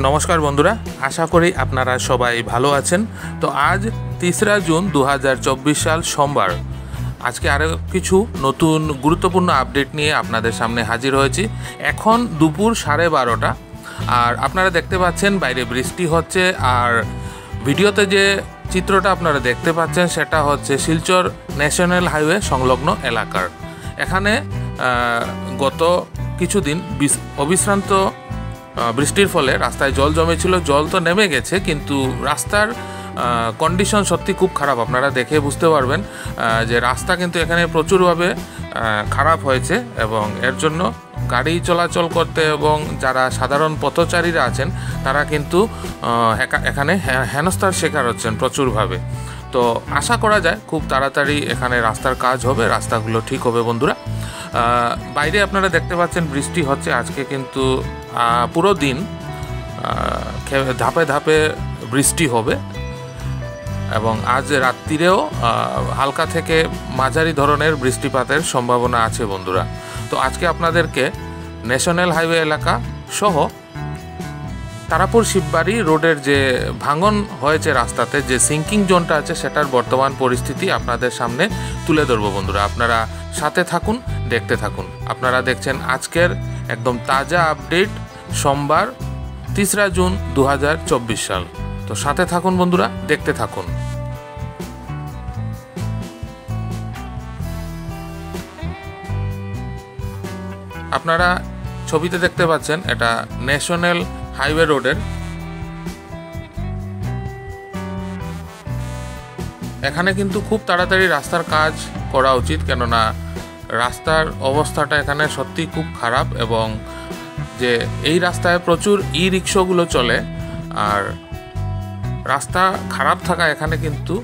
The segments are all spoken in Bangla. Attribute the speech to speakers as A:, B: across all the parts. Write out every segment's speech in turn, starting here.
A: নমস্কার বন্ধুরা, আশা করি আপনারা সবাই ভালো আছেন। তো আজ 3রা জুন 2024 সাল সোমবার। আজকে আরও কিছু নতুন গুরুত্বপূর্ণ আপডেট নিয়ে আপনাদের সামনে হাজির হয়েছি। এখন দুপুর 12:30 আর আপনারা দেখতে পাচ্ছেন বাইরে বৃষ্টি হচ্ছে। আর ভিডিওতে যে চিত্রটা আপনারা দেখতে পাচ্ছেন সেটা হচ্ছে শিলচর ন্যাশনাল হাইওয়ে সংলগ্ন এলাকার। এখানে গত কিছুদিন অবিশ্রান্ত বৃষ্টির ফলে রাস্তায় জল জমেছিল। জল তো নেমে গেছে, কিন্তু রাস্তার কন্ডিশন সত্যি খুব খারাপ। আপনারা দেখে বুঝতে পারবেন যে রাস্তা কিন্তু এখানে প্রচুরভাবে খারাপ হয়েছে এবং এর জন্য গাড়ি চলাচল করতে এবং যারা সাধারণ পথচারীরা আছেন তারা কিন্তু এখানে হেনস্থার শিকার হচ্ছেন প্রচুরভাবে। তো আশা করা যায় খুব তাড়াতাড়ি এখানে রাস্তার কাজ হবে, রাস্তাগুলো ঠিক হবে। বন্ধুরা, বাইরে আপনারা দেখতে পাচ্ছেন বৃষ্টি হচ্ছে আজকে, কিন্তু পুরো দিন ধাপে ধাপে বৃষ্টি হবে এবং আজ রাত্রিরেও হালকা থেকে মাঝারি ধরনের বৃষ্টিপাতের সম্ভাবনা আছে বন্ধুরা। তো আজকে আপনাদেরকে ন্যাশনাল হাইওয়ে এলাকা সহ তারাপুর শিববাড়ি রোডের যে ভাঙন হয়েছে রাস্তাতে, যে সিঙ্কিং জোনটা আছে সেটার বর্তমান পরিস্থিতি আপনাদের সামনে তুলে ধরবো বন্ধুরা। আপনারা সাথে থাকুন, দেখতে থাকুন। আপনারা দেখছেন আজকের একদম তাজা আপডেট, সোমবার 3রা জুন 2024 সাল। তো সাথে থাকুন বন্ধুরা, দেখতে থাকুন। আপনারা ছবিতে দেখতে পাচ্ছেন এটা ন্যাশনাল হাইওয়ে রোডের। এখানে কিন্তু খুব তাড়াতাড়ি রাস্তার কাজ করা উচিত, কেননা রাস্তার অবস্থাটা এখানে সত্যি খুব খারাপ এবং যে এই রাস্তায় প্রচুর ই রিক্সাগুলো চলে। আর রাস্তা খারাপ থাকা এখানে কিন্তু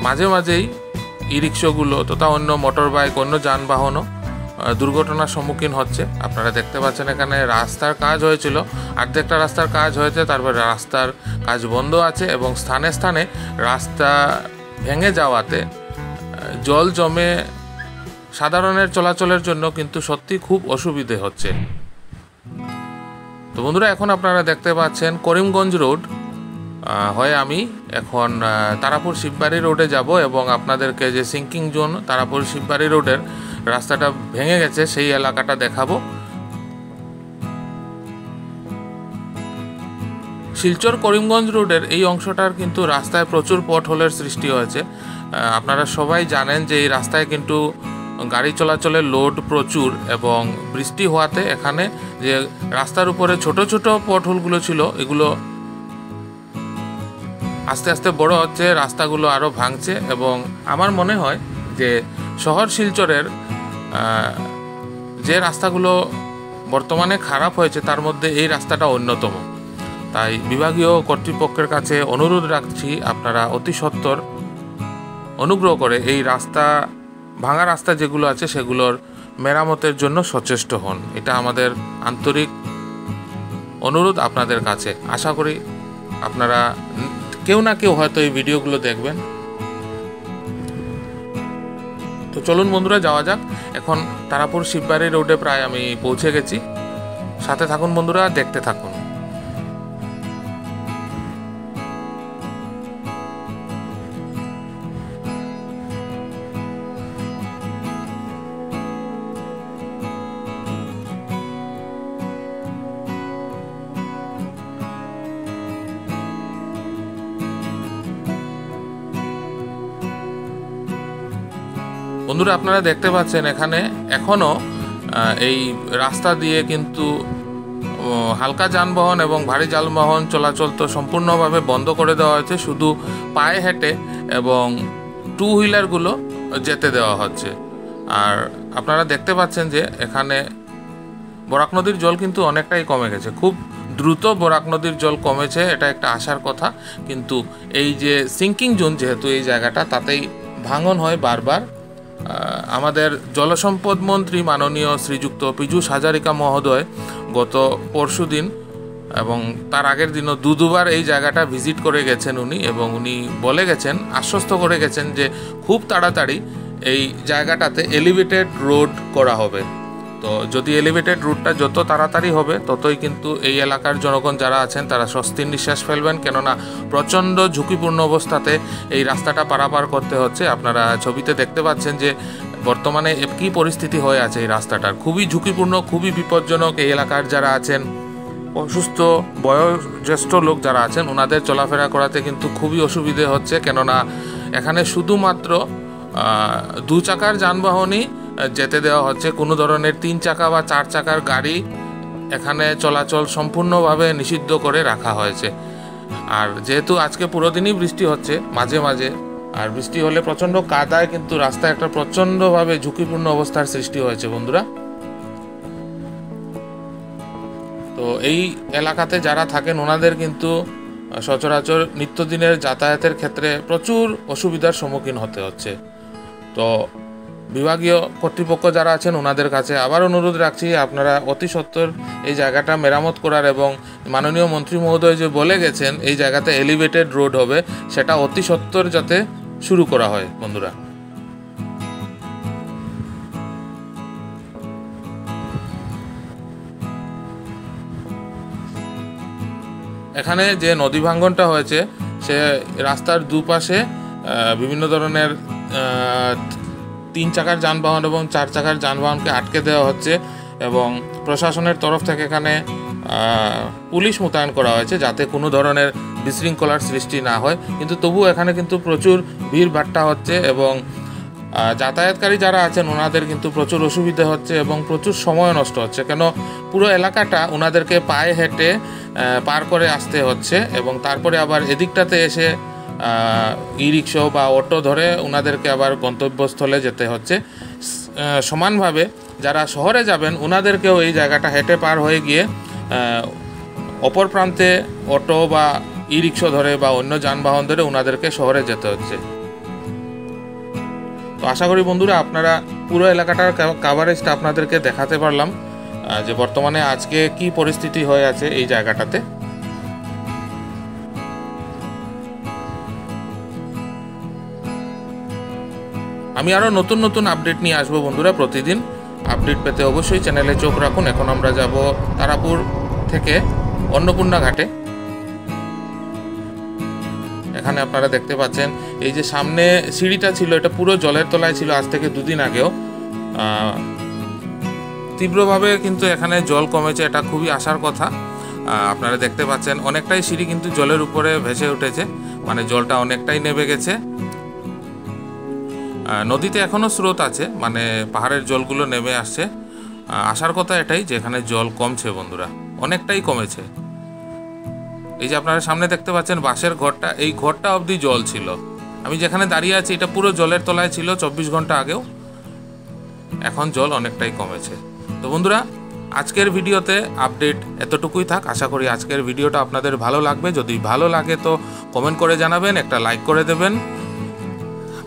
A: মাঝে মাঝেই ই রিক্সাগুলো তথা অন্য মোটর বাইক, অন্য যানবাহনও দুর্ঘটনার সম্মুখীন হচ্ছে। আপনারা দেখতে পাচ্ছেন এখানে রাস্তার কাজ হয়েছিল, অর্ধেকটা রাস্তার কাজ হয়েছে, তারপরে রাস্তার কাজ বন্ধ আছে এবং স্থানে স্থানে রাস্তা ভেঙে যাওয়াতে জল জমে সাধারণের চলাচলের জন্য কিন্তু সত্যি খুব অসুবিধে হচ্ছে। তো বন্ধুরা, এখন আপনারা দেখতে পাচ্ছেন করিমগঞ্জ রোড হয়ে আমি এখন তারাপুর শিববাড়ি রোডে যাব এবং আপনাদেরকে যে সিঙ্কিং জোন তারাপুর শিববাড়ি রোডের রাস্তাটা ভেঙে গেছে সেই এলাকাটা দেখাবো। শিলচর করিমগঞ্জ রোডের এই অংশটার কিন্তু রাস্তায় প্রচুর পথহোলের সৃষ্টি হয়েছে। আপনারা সবাই জানেন যে এই রাস্তায় কিন্তু গাড়ি চলাচলের লোড প্রচুর এবং বৃষ্টি হওয়াতে এখানে যে রাস্তার উপরে ছোট ছোট পথহোলগুলো ছিল এগুলো আস্তে আস্তে বড় হচ্ছে, রাস্তাগুলো আরও ভাঙছে এবং আমার মনে হয় যে শহর শিলচরের যে রাস্তাগুলো বর্তমানে খারাপ হয়েছে তার মধ্যে এই রাস্তাটা অন্যতম। তাই বিভাগীয় কর্তৃপক্ষের কাছে অনুরোধ রাখছি, আপনারা অতি সত্বর অনুগ্রহ করে এই রাস্তা, ভাঙা রাস্তা যেগুলো আছে সেগুলোর মেরামতের জন্য সচেষ্ট হন। এটা আমাদের আন্তরিক অনুরোধ আপনাদের কাছে। আশা করি আপনারা কেউ না কেউ হয়তো এই ভিডিওগুলো দেখবেন। তো চলুন বন্ধুরা, যাওয়া যাক। এখন তারাপুর শিববাড়ি রোডে প্রায় আমি পৌঁছে গেছি। সাথে থাকুন বন্ধুরা, দেখতে থাকুন। বন্ধুরা, আপনারা দেখতে পাচ্ছেন এখানে এখনও এই রাস্তা দিয়ে কিন্তু হালকা যানবাহন এবং ভারী যানবাহন চলাচল তো সম্পূর্ণভাবে বন্ধ করে দেওয়া হয়েছে। শুধু পায়ে হেঁটে এবং টু হুইলারগুলো যেতে দেওয়া হচ্ছে। আর আপনারা দেখতে পাচ্ছেন যে এখানে বরাক নদীর জল কিন্তু অনেকটাই কমে গেছে। খুব দ্রুত বরাক নদীর জল কমেছে, এটা একটা আশার কথা। কিন্তু এই যে সিঙ্কিং জোন, যেহেতু এই জায়গাটা, তাতেই ভাঙন হয় বারবার। আমাদের জলসম্পদ মন্ত্রী মাননীয় শ্রীযুক্ত পীযূষ হাজারিকা মহোদয় গত পরশু দিন এবং তার আগের দিনও দুবার এই জায়গাটা ভিজিট করে গেছেন উনি, এবং উনি বলে গেছেন, আশ্বস্ত করে গেছেন যে খুব তাড়াতাড়ি এই জায়গাটাতে এলিভেটেড রোড করা হবে। তো যদি এলিভেটেড রুটটা যত তাড়াতাড়ি হবে ততই কিন্তু এই এলাকার জনগণ যারা আছেন তারা স্বস্তির নিঃশ্বাস ফেলবেন, কেননা প্রচণ্ড ঝুঁকিপূর্ণ অবস্থাতে এই রাস্তাটা পারাপার করতে হচ্ছে। আপনারা ছবিতে দেখতে পাচ্ছেন যে বর্তমানে কী পরিস্থিতি হয়ে আছে এই রাস্তাটার। খুবই ঝুঁকিপূর্ণ, খুবই বিপজ্জনক। এই এলাকার যারা আছেন, অসুস্থ বয়োজ্যেষ্ঠ লোক যারা আছেন, ওনাদের চলাফেরা করাতে কিন্তু খুবই অসুবিধে হচ্ছে, কেননা এখানে শুধুমাত্র 2 চাকার যানবাহনই যেতে দেওয়া হচ্ছে। কোনো ধরনের 3 চাকা বা 4 চাকার গাড়ি এখানে চলাচল সম্পূর্ণভাবে নিষিদ্ধ করে রাখা হয়েছে। আর যেহেতু আজকে পুরো দিনই বৃষ্টি হচ্ছে মাঝে মাঝে, আর বৃষ্টি হলে প্রচণ্ড কাদায় কিন্তু রাস্তায় একটা প্রচণ্ডভাবে ঝুঁকিপূর্ণ অবস্থার সৃষ্টি হয়েছে বন্ধুরা। তো এই এলাকাতে যারা থাকেন ওনাদের কিন্তু সচরাচর নিত্যদিনের যাতায়াতের ক্ষেত্রে প্রচুর অসুবিধার সম্মুখীন হতে হচ্ছে। তো বিভাগীয় কর্তৃপক্ষ যারা আছেন ওনাদের কাছে আবার অনুরোধ রাখছি, আপনারা অতি সত্বর এই জায়গাটা মেরামত করার, এবং মাননীয় মন্ত্রী মহোদয় যে বলে গেছেন এই জায়গাতে এলিভেটেড রোড হবে, সেটা অতি সত্বর যাতে শুরু করা হয় বন্ধুরা। এখানে যে নদী ভাঙ্গনটা হয়েছে সে রাস্তার দুপাশে বিভিন্ন ধরনের 3 চাকার যানবাহন এবং 4 চাকার যানবাহনকে আটকে দেওয়া হচ্ছে, এবং প্রশাসনের তরফ থেকে এখানে পুলিশ মোতায়েন করা হয়েছে যাতে কোনো ধরনের বিশৃঙ্খলার সৃষ্টি না হয়। কিন্তু তবুও এখানে কিন্তু প্রচুর ভিড় ভাট্টা হচ্ছে, এবং যাতায়াতকারী যারা আছেন ওনাদের কিন্তু প্রচুর অসুবিধা হচ্ছে এবং প্রচুর সময় নষ্ট হচ্ছে, কেন পুরো এলাকাটা ওনাদেরকে পায়ে হেঁটে পার করে আসতে হচ্ছে, এবং তারপরে আবার এদিকটাতে এসে ই রিক্সা বা অটো ধরে ওনাদেরকে আবার গন্তব্যস্থলে যেতে হচ্ছে। সমানভাবে যারা শহরে যাবেন ওনাদেরকেও এই জায়গাটা হেঁটে পার হয়ে গিয়ে অপর প্রান্তে অটো বা ই রিক্সা ধরে বা অন্য যানবাহন ধরে ওনাদেরকে শহরে যেতে হচ্ছে। তো আশা করি বন্ধুরা আপনারা পুরো এলাকাটার কাভারেজটা আপনাদেরকে দেখাতে পারলাম যে বর্তমানে আজকে কি পরিস্থিতি হয়ে আছে এই জায়গাটাতে। আমি আরও নতুন নতুন আপডেট নিয়ে আসবো বন্ধুরা। প্রতিদিন আপডেট পেতে অবশ্যই চ্যানেলে চোখ রাখুন। এখন আমরা যাব তারাপুর থেকে অন্নপূর্ণা ঘাটে। এখানে আপনারা দেখতে পাচ্ছেন এই যে সামনে সিঁড়িটা ছিল, এটা পুরো জলের তলায় ছিল আজ থেকে 2 দিন আগেও। তীব্রভাবে কিন্তু এখানে জল কমেছে, এটা খুবই আশার কথা। আপনারা দেখতে পাচ্ছেন অনেকটাই সিঁড়ি কিন্তু জলের উপরে ভেসে উঠেছে, মানে জলটা অনেকটাই নেমে গেছে। নদীতে এখনও স্রোত আছে, মানে পাহাড়ের জলগুলো নেমে আসছে। আসার কথা এটাই যে এখানে জল কমছে বন্ধুরা, অনেকটাই কমেছে। এই যে আপনারা সামনে দেখতে পাচ্ছেন বাঁশের ঘরটা, এই ঘরটা অবধি জল ছিল। আমি যেখানে দাঁড়িয়ে আছি এটা পুরো জলের তলায় ছিল 24 ঘন্টা আগেও, এখন জল অনেকটাই কমেছে। তো বন্ধুরা আজকের ভিডিওতে আপডেট এতটুকুই থাক। আশা করি আজকের ভিডিওটা আপনাদের ভালো লাগবে। যদি ভালো লাগে তো কমেন্ট করে জানাবেন, একটা লাইক করে দেবেন,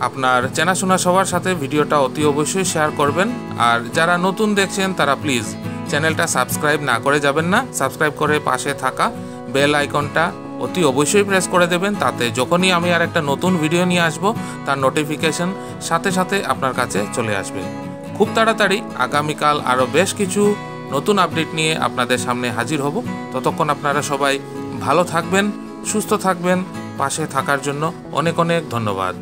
A: আপনার চেনাশোনা সবার সাথে ভিডিওটা অতি অবশ্যই শেয়ার করবেন। আর যারা নতুন দেখছেন তারা প্লিজ চ্যানেলটা সাবস্ক্রাইব না করে যাবেন না, সাবস্ক্রাইব করে পাশে থাকা বেল আইকনটা অতি অবশ্যই প্রেস করে দেবেন, তাতে যখনই আমি আর একটা নতুন ভিডিও নিয়ে আসব তার নোটিফিকেশন সাথে সাথে আপনার কাছে চলে আসবে। খুব তাড়াতাড়ি আগামীকাল আরও বেশ কিছু নতুন আপডেট নিয়ে আপনাদের সামনে হাজির হব। ততক্ষণ আপনারা সবাই ভালো থাকবেন, সুস্থ থাকবেন। পাশে থাকার জন্য অনেক অনেক ধন্যবাদ।